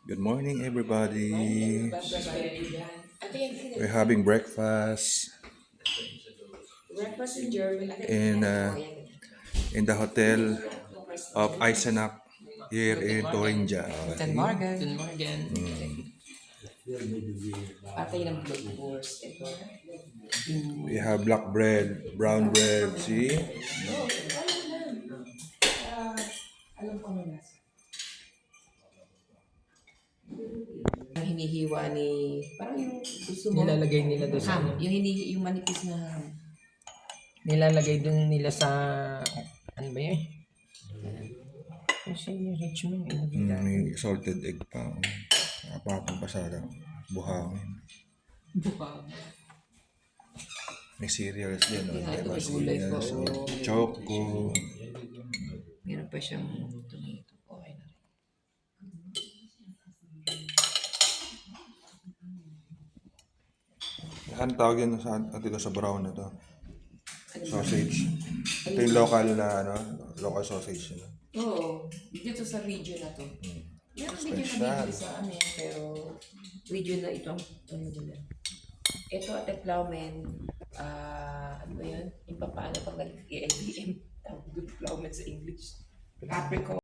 Good morning, everybody. We're having breakfast Breakfast in German. in the hotel of Eisenach here in Thuringia. Guten Morgen. Guten Morgen. Patay ng blutwurst. Ito. We have black bread, brown bread, see? Alam ko na nasa. Ang hinihiwa ni... Parang yung gusto mo. Nilalagay nila doon sa Ham. Yung manipis na ham. nilalagay doon nila sa ano ba yun? Kasi Richmond May salted egg pa. Apapang pa sa buhangin. Buhang. May cereals din. Ito, Diba? may gulay pa, Cereals, oh. choco. Meron pa siyang tomato. Okay na rin. Ano tawag yun sa brown na to? Sausage. Ito yung local na local sausage. Oo. Dito sa region na to. Meron din yung Special. nabibili sa amin, pero region na ito ang ano nila. Ito at the plowman, ano ba yun? Yung paano pag nag-LBM, tawag doon plowman sa English. Apricot.